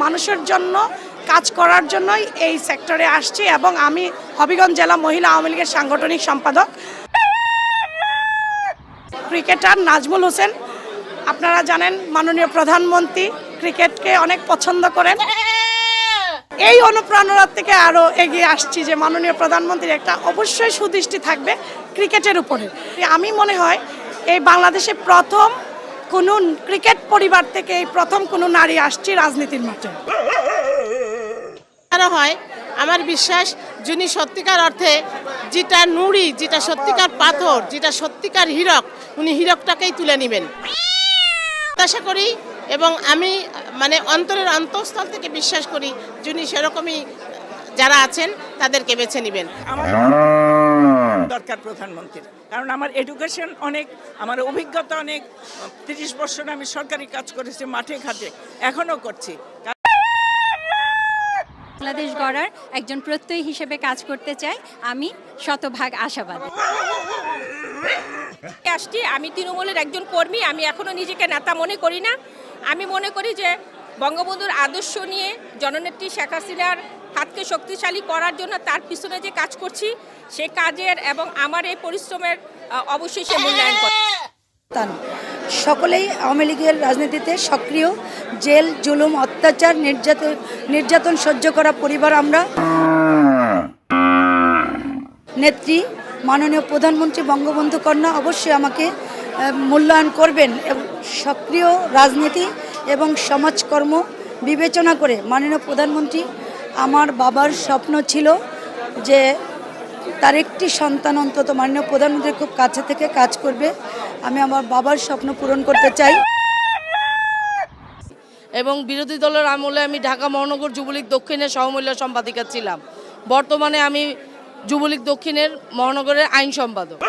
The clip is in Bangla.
মানুষের জন্য কাজ করার জন্যই এই সেক্টরে আসছি এবং আমি হবিগঞ্জ জেলা মহিলা আওয়ামী লীগের সাংগঠনিক সম্পাদক। ক্রিকেটার নাজমুল হোসেন, আপনারা জানেন মাননীয় প্রধানমন্ত্রী ক্রিকেটকে অনেক পছন্দ করেন। এই অনুপ্রেরণা থেকে আরও এগিয়ে আসছি যে মাননীয় প্রধানমন্ত্রীর একটা অবশ্যই সুদৃষ্টি থাকবে ক্রিকেটের উপরে। আমি মনে হয় এই বাংলাদেশে প্রথম কোনো ক্রিকেট পরিবার থেকে এই প্রথম কোনো নারী আসছে রাজনীতির মাঠে। হয় আমার বিশ্বাস যিনি সত্যিকার অর্থে যেটা নুড়ি, যেটা সত্যিকার পাথর, যেটা সত্যিকার হীরক, উনি হীরকটাকেই তুলে নেবেন আশা করি। এবং আমি মানে অন্তরের অন্তঃস্থল থেকে বিশ্বাস করি যিনি সেরকমই যারা আছেন তাদেরকে বেছে নেবেন। আমার দরকার প্রধানমন্ত্রীর, কারণ আমার এডুকেশন অনেক, আমার অভিজ্ঞতা অনেক। 30 বছর আমি সরকারি কাজ করেছি, মাঠে ঘাটে এখনও করছি। বাংলাদেশ গড়ার একজন প্রত্যয়ী হিসেবে কাজ করতে চাই, আমি শতভাগ আশাবাদী। আসছি, আমি তৃণমূলের একজন কর্মী, আমি এখনো নিজেকে নেতা মনে করি না। আমি মনে করি যে বঙ্গবন্ধুর আদর্শ নিয়ে জননেত্রী শেখ হাসিনার হাতকে শক্তিশালী করার জন্য তার পিছনে যে কাজ করছি সে কাজের এবং আমার এই পরিশ্রমের অবশ্যই সে মূল্যায়ন করে। সকলেই আওয়ামী লীগের রাজনীতিতে সক্রিয়। জেল, জুলুম, অত্যাচার, নির্যাতন সহ্য করা পরিবার আমরা। নেত্রী মাননীয় প্রধানমন্ত্রী বঙ্গবন্ধু কন্যা অবশ্যই আমাকে মূল্যায়ন করবেন। সক্রিয় রাজনীতি এবং সমাজকর্ম বিবেচনা করে মাননীয় প্রধানমন্ত্রী, আমার বাবার স্বপ্ন ছিল যে তার একটি সন্তান অন্তত মাননীয় প্রধানমন্ত্রীর খুব কাছে থেকে কাজ করবে। আমি আমার বাবার স্বপ্ন পূরণ করতে চাই। এবং বিরোধী দলের আমলে আমি ঢাকা মহানগর যুবলীগ দক্ষিণের সহমহিলা সম্পাদিকা ছিলাম। বর্তমানে আমি যুবলীগ দক্ষিণের মহানগরের আইন সম্পাদক।